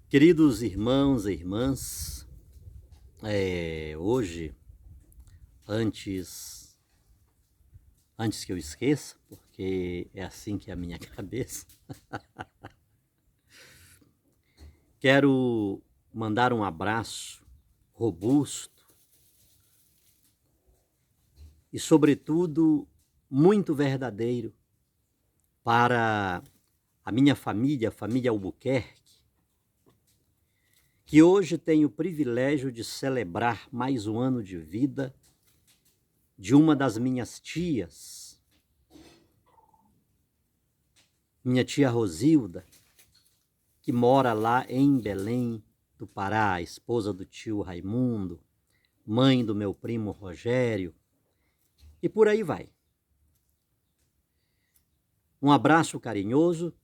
Queridos irmãos e irmãs, hoje, antes que eu esqueça, porque é assim que é a minha cabeça, quero mandar um abraço robusto e, sobretudo, muito verdadeiro para a minha família, a família Albuquerque, que hoje tem o privilégio de celebrar mais um ano de vida de uma das minhas tias, minha tia Rosilda, que mora lá em Belém do Pará, esposa do tio Raimundo, mãe do meu primo Rogério, e por aí vai. Um abraço carinhoso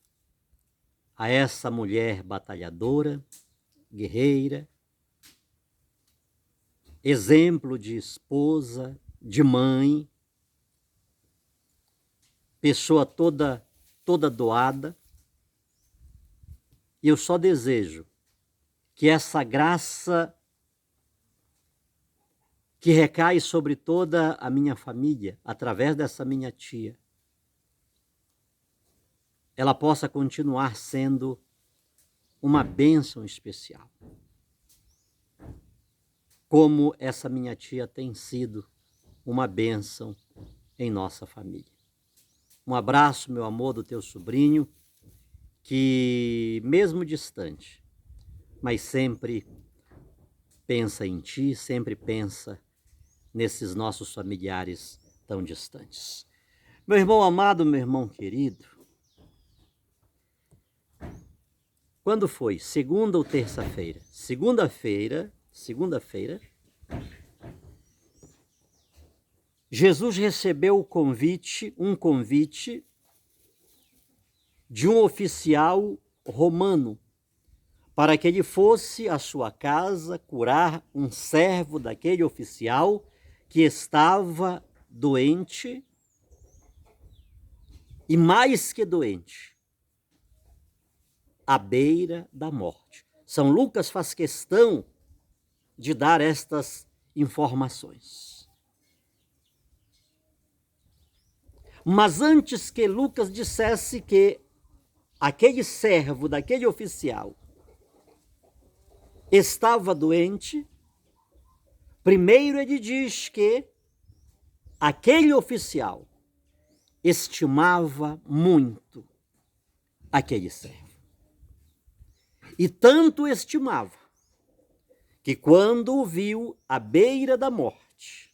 a essa mulher batalhadora, guerreira, exemplo de esposa, de mãe, pessoa toda doada. E eu só desejo que essa graça que recai sobre toda a minha família, através dessa minha tia, ela possa continuar sendo uma bênção especial, como essa minha tia tem sido uma bênção em nossa família. Um abraço, meu amor, do teu sobrinho, que mesmo distante, mas sempre pensa em ti, sempre pensa nesses nossos familiares tão distantes. Meu irmão amado, meu irmão querido, quando foi? Segunda ou terça-feira? Segunda-feira, Jesus recebeu um convite de um oficial romano para que ele fosse à sua casa curar um servo daquele oficial que estava doente e, mais que doente, à beira da morte. São Lucas faz questão de dar estas informações. Mas antes que Lucas dissesse que aquele servo daquele oficial estava doente, primeiro ele diz que aquele oficial estimava muito aquele servo. E tanto estimava que, quando o viu à beira da morte,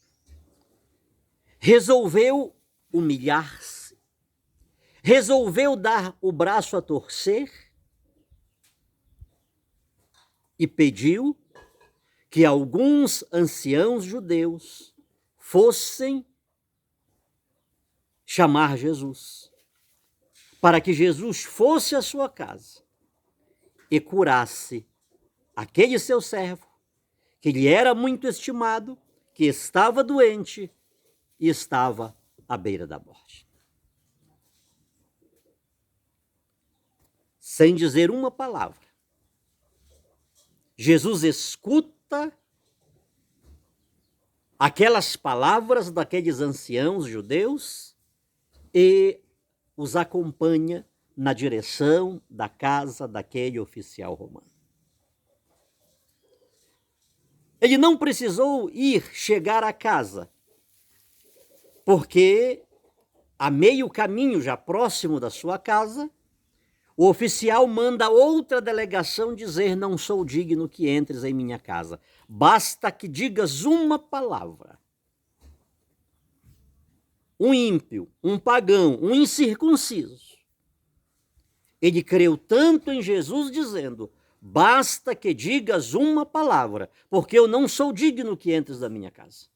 resolveu humilhar-se, resolveu dar o braço a torcer e pediu que alguns anciãos judeus fossem chamar Jesus, para que Jesus fosse à sua casa e curasse aquele seu servo, que lhe era muito estimado, que estava doente e estava à beira da morte. Sem dizer uma palavra, Jesus escuta aquelas palavras daqueles anciãos judeus e os acompanha na direção da casa daquele oficial romano. Ele não precisou chegar à casa, porque a meio caminho, já próximo da sua casa, o oficial manda outra delegação dizer: não sou digno que entres em minha casa. Basta que digas uma palavra. Um ímpio, um pagão, um incircunciso, ele creu tanto em Jesus dizendo: basta que digas uma palavra, porque eu não sou digno que entres da minha casa.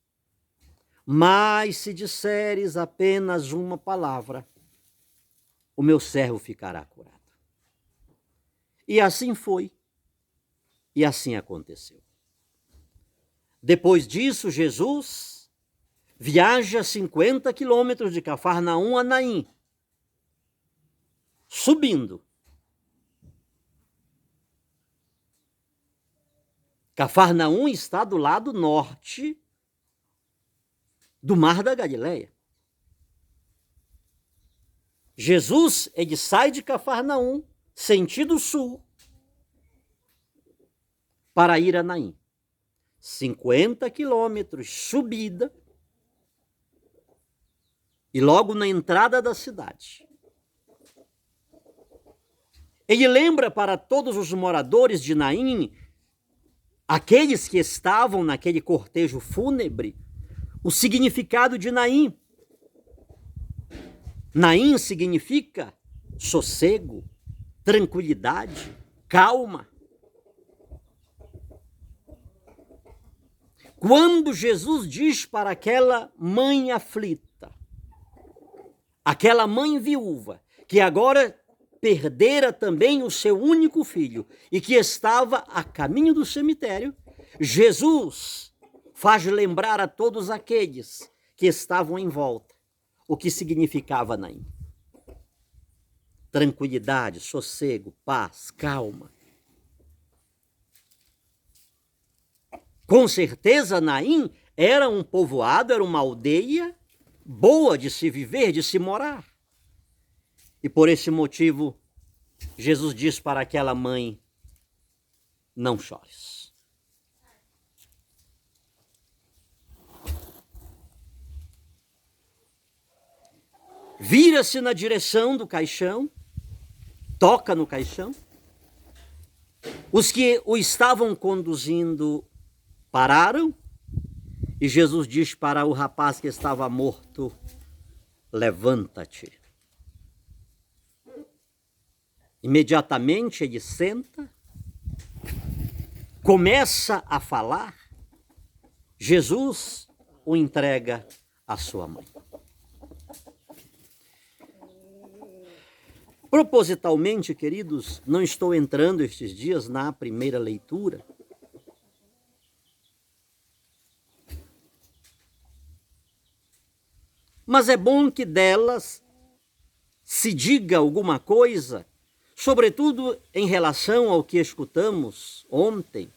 Mas se disseres apenas uma palavra, o meu servo ficará curado. E assim foi, e assim aconteceu. Depois disso, Jesus viaja 50 quilômetros de Cafarnaum a Naim, subindo. Cafarnaum está do lado norte do Mar da Galileia. Jesus, ele sai de Cafarnaum, sentido sul, para ir a Naim. 50 quilômetros, subida, e logo na entrada da cidade. Ele lembra para todos os moradores de Naim, aqueles que estavam naquele cortejo fúnebre, o significado de Naim. Naim significa sossego, tranquilidade, calma. Quando Jesus diz para aquela mãe aflita, aquela mãe viúva, que agora perdera também o seu único filho e que estava a caminho do cemitério, Jesus faz lembrar a todos aqueles que estavam em volta o que significava Naim. Tranquilidade, sossego, paz, calma. Com certeza, Naim era um povoado, era uma aldeia boa de se viver, de se morar. E por esse motivo, Jesus diz para aquela mãe: não chores. Vira-se na direção do caixão, toca no caixão. Os que o estavam conduzindo pararam e Jesus diz para o rapaz que estava morto: levanta-te. Imediatamente ele senta, começa a falar. Jesus o entrega à sua mãe. Propositalmente, queridos, não estou entrando estes dias na primeira leitura. Mas é bom que delas se diga alguma coisa, sobretudo em relação ao que escutamos ontem,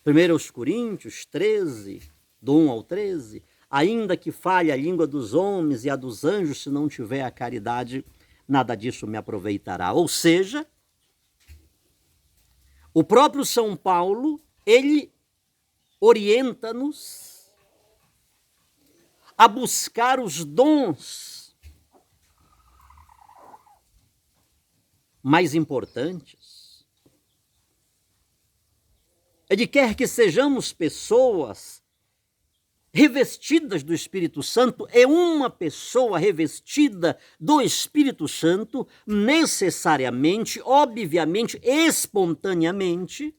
1 Coríntios 13, do 1 ao 13, ainda que falhe a língua dos homens e a dos anjos, se não tiver a caridade, nada disso me aproveitará. Ou seja, o próprio São Paulo, ele orienta-nos a buscar os dons mais importantes. Ele quer que sejamos pessoas revestidas do Espírito Santo. É uma pessoa revestida do Espírito Santo, necessariamente, obviamente, espontaneamente,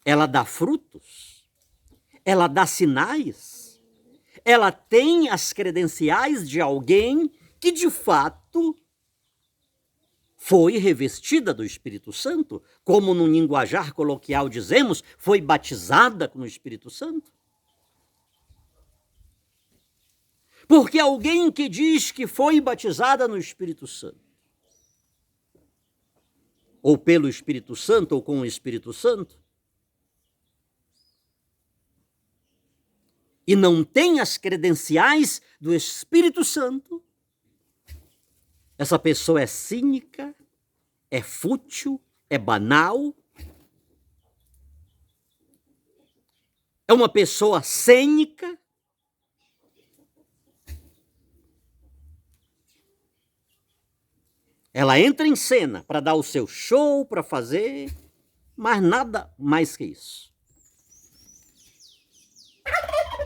ela dá frutos, ela dá sinais, ela tem as credenciais de alguém que, de fato, foi revestida do Espírito Santo, como no linguajar coloquial dizemos, foi batizada com o Espírito Santo. Porque alguém que diz que foi batizada no Espírito Santo, ou pelo Espírito Santo, ou com o Espírito Santo, e não tem as credenciais do Espírito Santo, essa pessoa é cínica, é fútil, é banal, é uma pessoa cênica. Ela entra em cena para dar o seu show, para fazer, mas nada mais que isso.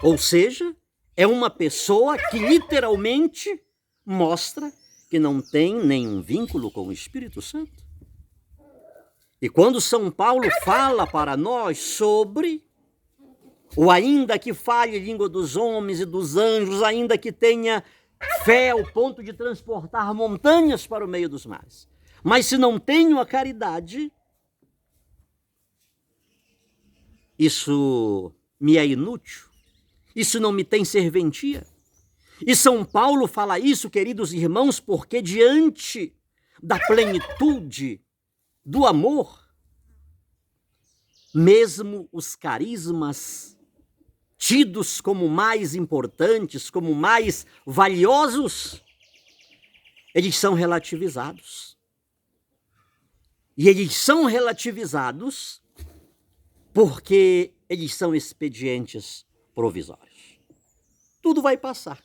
Ou seja, é uma pessoa que literalmente mostra que não tem nenhum vínculo com o Espírito Santo. E quando São Paulo fala para nós sobre o ainda que fale língua dos homens e dos anjos, ainda que tenha fé ao ponto de transportar montanhas para o meio dos mares, mas se não tenho a caridade, isso me é inútil, isso não me tem serventia. E São Paulo fala isso, queridos irmãos, porque diante da plenitude do amor, mesmo os carismas tidos como mais importantes, como mais valiosos, eles são relativizados. E eles são relativizados porque eles são expedientes provisórios. Tudo vai passar.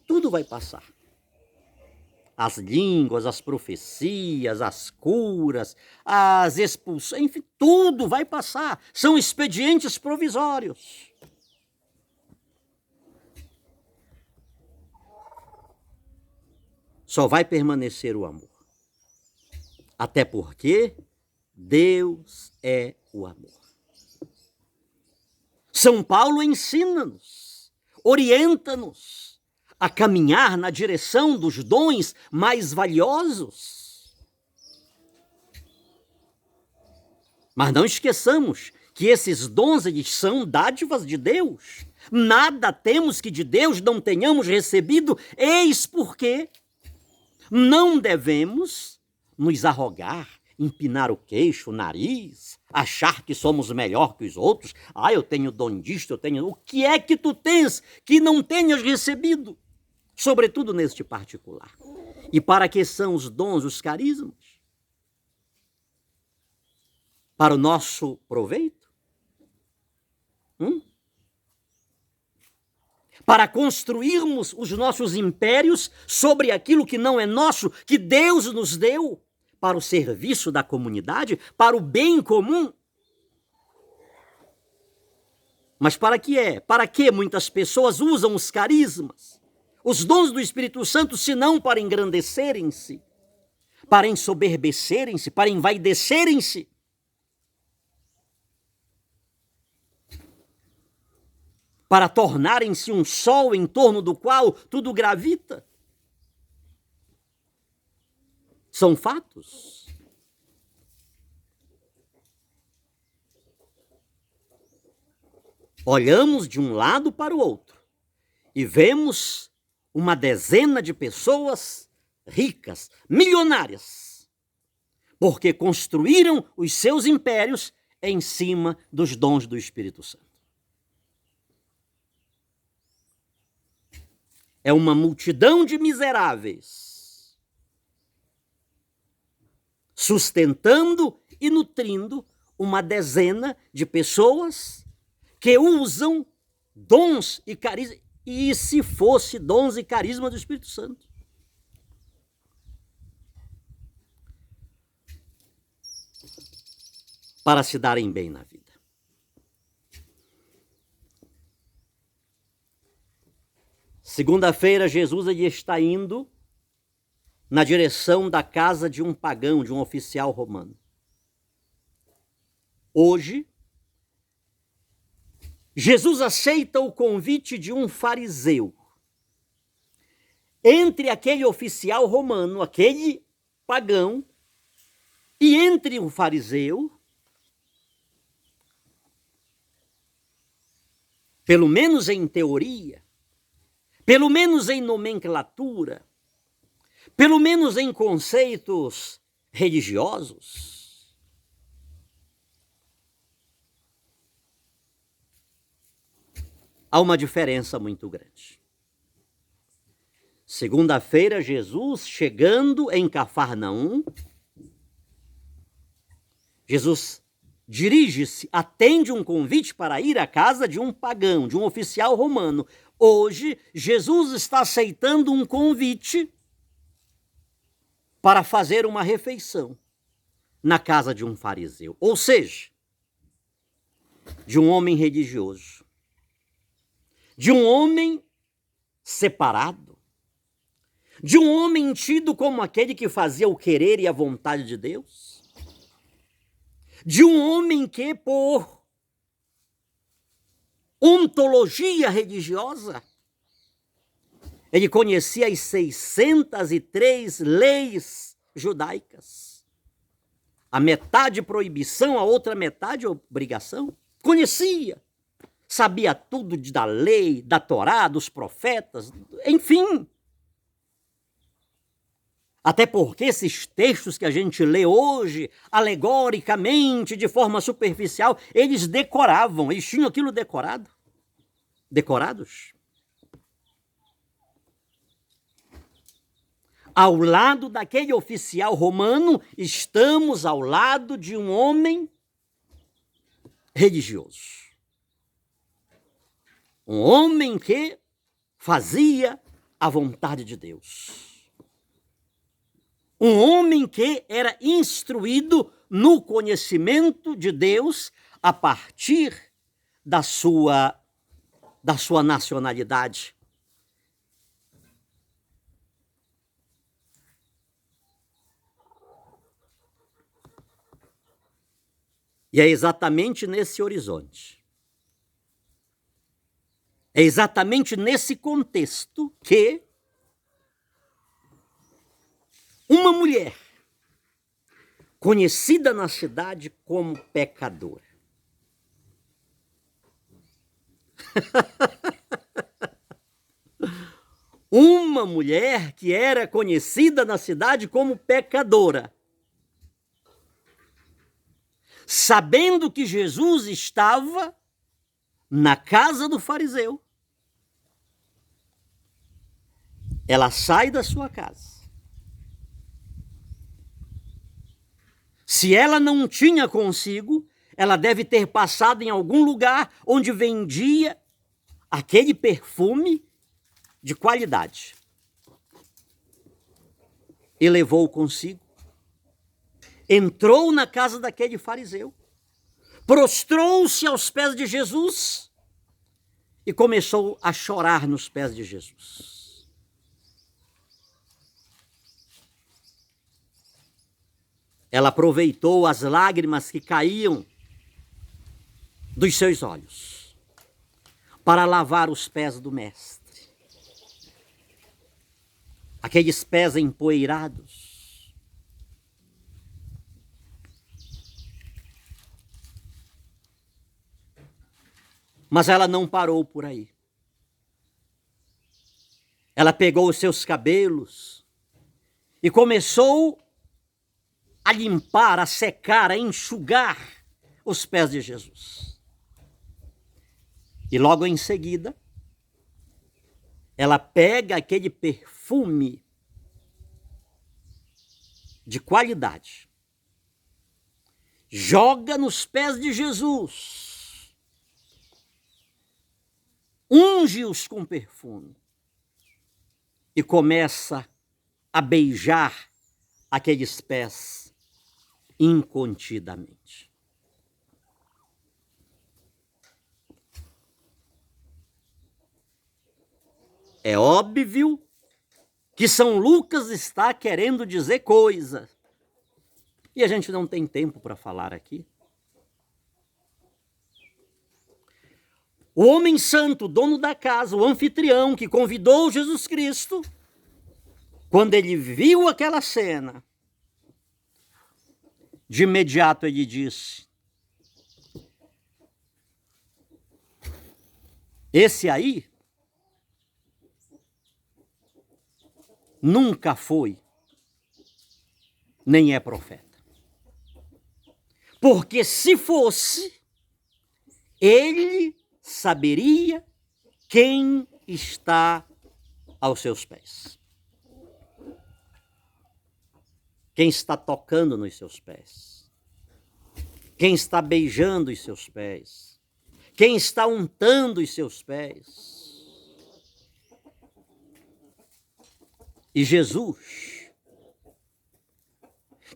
Tudo vai passar. As línguas, as profecias, as curas, as expulsões, enfim, tudo vai passar. São expedientes provisórios. Só vai permanecer o amor. Até porque Deus é o amor. São Paulo ensina-nos, orienta-nos a caminhar na direção dos dons mais valiosos. Mas não esqueçamos que esses dons, eles são dádivas de Deus. Nada temos que de Deus não tenhamos recebido, eis porque não devemos nos arrogar, empinar o queixo, o nariz, achar que somos melhor que os outros. Ah, eu tenho dom disto, eu tenho... O que é que tu tens que não tenhas recebido? Sobretudo neste particular. E para que são os dons, os carismas? Para o nosso proveito? Para construirmos os nossos impérios sobre aquilo que não é nosso, que Deus nos deu, para o serviço da comunidade, para o bem comum. Mas para que é? Para que muitas pessoas usam os carismas, os dons do Espírito Santo, se não para engrandecerem-se, para ensoberbecerem-se, para envaidecerem-se? Para tornarem-se um sol em torno do qual tudo gravita? São fatos. Olhamos de um lado para o outro e vemos uma dezena de pessoas ricas, milionárias, porque construíram os seus impérios em cima dos dons do Espírito Santo. É uma multidão de miseráveis, sustentando e nutrindo uma dezena de pessoas que usam dons e carisma, e se fosse dons e carisma do Espírito Santo. Para se darem bem na vida. Segunda-feira, Jesus está indo na direção da casa de um pagão, de um oficial romano. Hoje, Jesus aceita o convite de um fariseu. Entre aquele oficial romano, aquele pagão, e entre o fariseu, pelo menos em teoria, pelo menos em nomenclatura, pelo menos em conceitos religiosos, há uma diferença muito grande. Segunda-feira, Jesus chegando em Cafarnaum, Jesus dirige-se, atende um convite para ir à casa de um pagão, de um oficial romano. Hoje, Jesus está aceitando um convite para fazer uma refeição na casa de um fariseu, ou seja, de um homem religioso, de um homem separado, de um homem tido como aquele que fazia o querer e a vontade de Deus, de um homem que, por ontologia religiosa, ele conhecia as 603 leis judaicas. A metade proibição, a outra metade obrigação. Conhecia. Sabia tudo da lei, da Torá, dos profetas, enfim. Até porque esses textos que a gente lê hoje, alegoricamente, de forma superficial, eles decoravam, eles tinham aquilo decorados. Ao lado daquele oficial romano, estamos ao lado de um homem religioso. Um homem que fazia a vontade de Deus. Um homem que era instruído no conhecimento de Deus a partir da sua nacionalidade. E é exatamente nesse horizonte, é exatamente nesse contexto que uma mulher conhecida na cidade como pecadora. Uma mulher que era conhecida na cidade como pecadora, sabendo que Jesus estava na casa do fariseu, ela sai da sua casa. Se ela não tinha consigo, ela deve ter passado em algum lugar onde vendia aquele perfume de qualidade. E levou consigo. Entrou na casa daquele fariseu, prostrou-se aos pés de Jesus e começou a chorar nos pés de Jesus. Ela aproveitou as lágrimas que caíam dos seus olhos para lavar os pés do mestre. Aqueles pés empoeirados. Mas ela não parou por aí. Ela pegou os seus cabelos e começou a limpar, a secar, a enxugar os pés de Jesus. E logo em seguida, ela pega aquele perfume de qualidade, joga nos pés de Jesus, unge-os com perfume e começa a beijar aqueles pés incontidamente. É óbvio que São Lucas está querendo dizer coisa. E a gente não tem tempo para falar aqui. O homem santo, dono da casa, o anfitrião que convidou Jesus Cristo, quando ele viu aquela cena, de imediato ele disse: esse aí nunca foi, nem é profeta. Porque se fosse, ele saberia quem está aos seus pés. Quem está tocando nos seus pés. Quem está beijando os seus pés. Quem está untando os seus pés. E Jesus,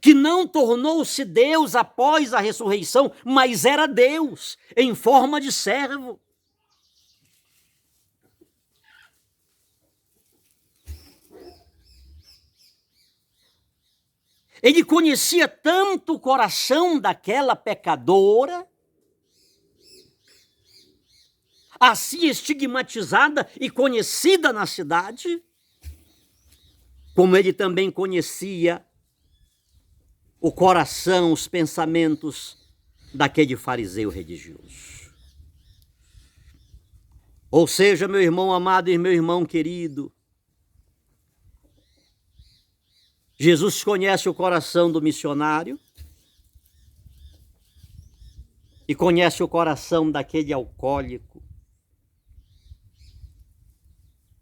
que não tornou-se Deus após a ressurreição, mas era Deus em forma de servo. Ele conhecia tanto o coração daquela pecadora, assim estigmatizada e conhecida na cidade, como ele também conhecia o coração, os pensamentos daquele fariseu religioso. Ou seja, meu irmão amado e meu irmão querido, Jesus conhece o coração do missionário e conhece o coração daquele alcoólico,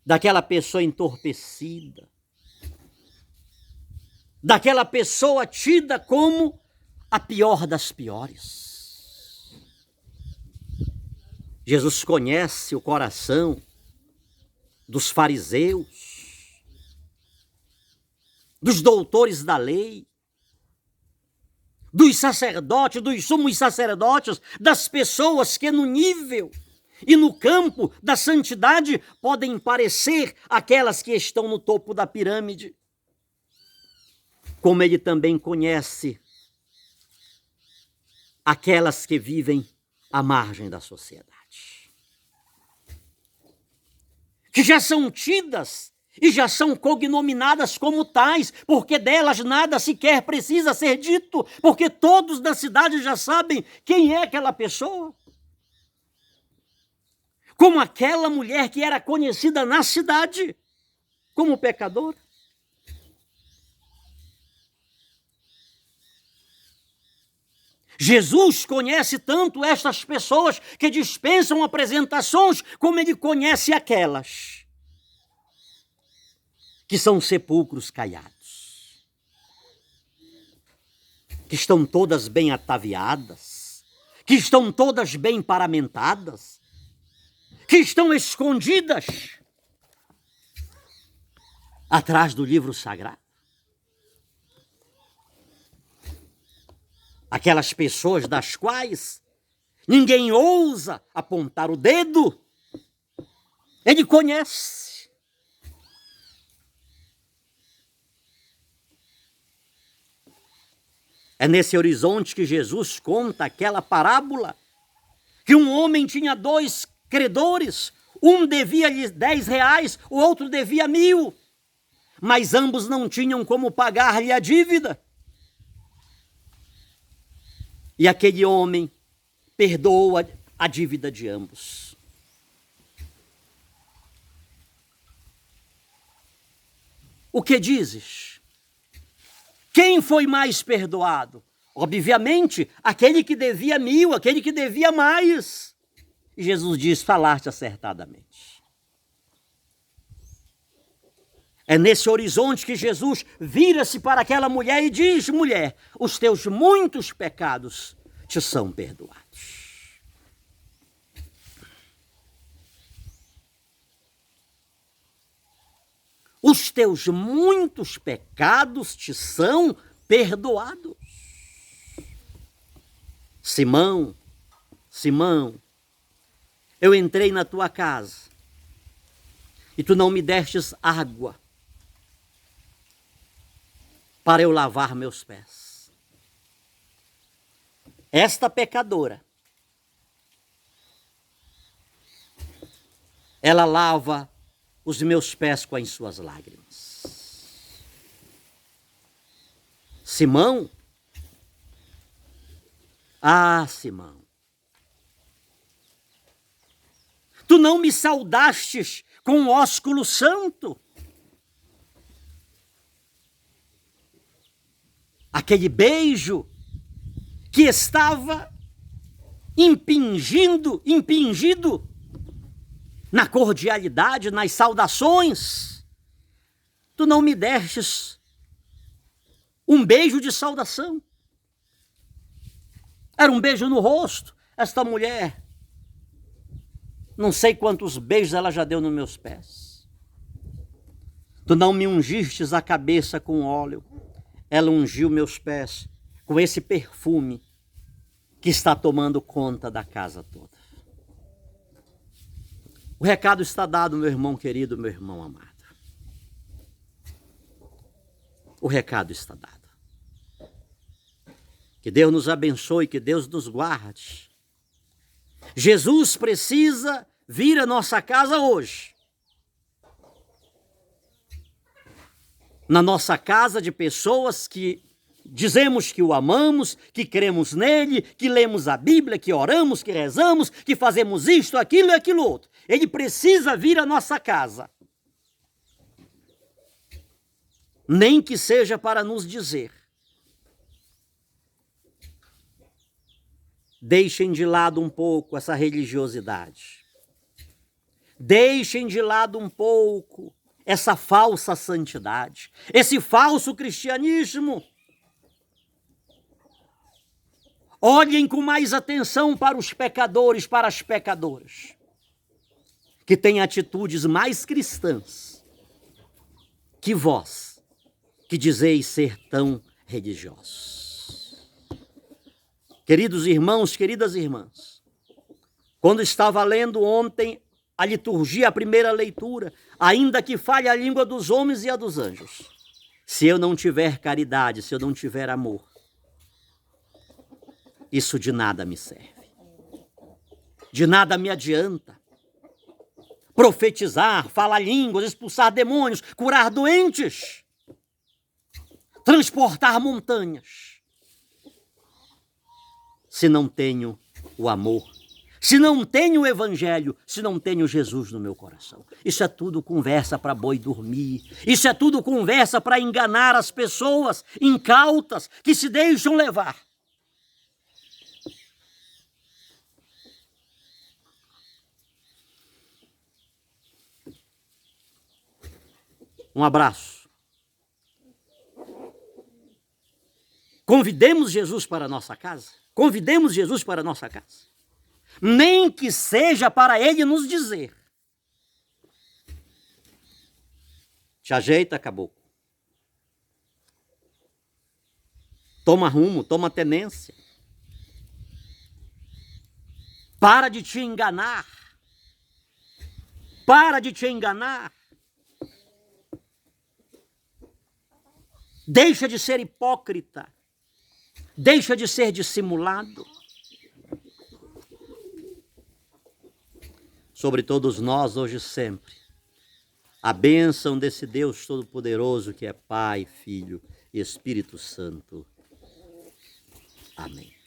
daquela pessoa entorpecida, daquela pessoa tida como a pior das piores. Jesus conhece o coração dos fariseus, dos doutores da lei, dos sacerdotes, dos sumos sacerdotes, das pessoas que no nível e no campo da santidade podem parecer aquelas que estão no topo da pirâmide. Como ele também conhece aquelas que vivem à margem da sociedade, que já são tidas e já são cognominadas como tais, porque delas nada sequer precisa ser dito, porque todos da cidade já sabem quem é aquela pessoa. Como aquela mulher que era conhecida na cidade como pecadora. Jesus conhece tanto estas pessoas que dispensam apresentações, como ele conhece aquelas que são sepulcros caiados, que estão todas bem ataviadas, que estão todas bem paramentadas, que estão escondidas atrás do livro sagrado. Aquelas pessoas das quais ninguém ousa apontar o dedo, ele conhece. É nesse horizonte que Jesus conta aquela parábola, que um homem tinha 2 credores, um devia-lhe 10 reais, o outro devia 1.000, mas ambos não tinham como pagar-lhe a dívida. E aquele homem perdoou a dívida de ambos. O que dizes? Quem foi mais perdoado? Obviamente, aquele que devia 1.000, aquele que devia mais. E Jesus diz: falaste acertadamente. É nesse horizonte que Jesus vira-se para aquela mulher e diz: mulher, os teus muitos pecados te são perdoados. Os teus muitos pecados te são perdoados. Simão, Simão, eu entrei na tua casa e tu não me destes água para eu lavar meus pés. Esta pecadora, ela lava os meus pés com as suas lágrimas. Simão, Simão, tu não me saudastes com um ósculo santo? Aquele beijo que estava impingido na cordialidade, nas saudações. Tu não me destes um beijo de saudação. Era um beijo no rosto. Esta mulher, não sei quantos beijos ela já deu nos meus pés. Tu não me ungistes a cabeça com óleo. Ela ungiu meus pés com esse perfume que está tomando conta da casa toda. O recado está dado, meu irmão querido, meu irmão amado. O recado está dado. Que Deus nos abençoe, que Deus nos guarde. Jesus precisa vir à nossa casa hoje. Na nossa casa de pessoas que dizemos que o amamos, que cremos nele, que lemos a Bíblia, que oramos, que rezamos, que fazemos isto, aquilo e aquilo outro. Ele precisa vir à nossa casa. nem que seja para nos dizer: deixem de lado um pouco essa religiosidade. Deixem de lado um pouco essa falsa santidade, esse falso cristianismo. Olhem com mais atenção para os pecadores, para as pecadoras, que têm atitudes mais cristãs que vós, que dizeis ser tão religiosos. Queridos irmãos, queridas irmãs, quando estava lendo ontem a liturgia, a primeira leitura, ainda que falhe a língua dos homens e a dos anjos, se eu não tiver caridade, se eu não tiver amor, isso de nada me serve, de nada me adianta. Profetizar, falar línguas, expulsar demônios, curar doentes, transportar montanhas, se não tenho o amor, se não tenho o evangelho, se não tenho Jesus no meu coração. Isso é tudo conversa para boi dormir, isso é tudo conversa para enganar as pessoas incautas que se deixam levar. Um abraço. Convidemos Jesus para a nossa casa. Convidemos Jesus para a nossa casa. Nem que seja para Ele nos dizer: te ajeita, caboclo. Toma rumo, toma tenência. Para de te enganar. Para de te enganar. Deixa de ser hipócrita. Deixa de ser dissimulado. Sobre todos nós, hoje e sempre, a bênção desse Deus Todo-Poderoso que é Pai, Filho e Espírito Santo. Amém.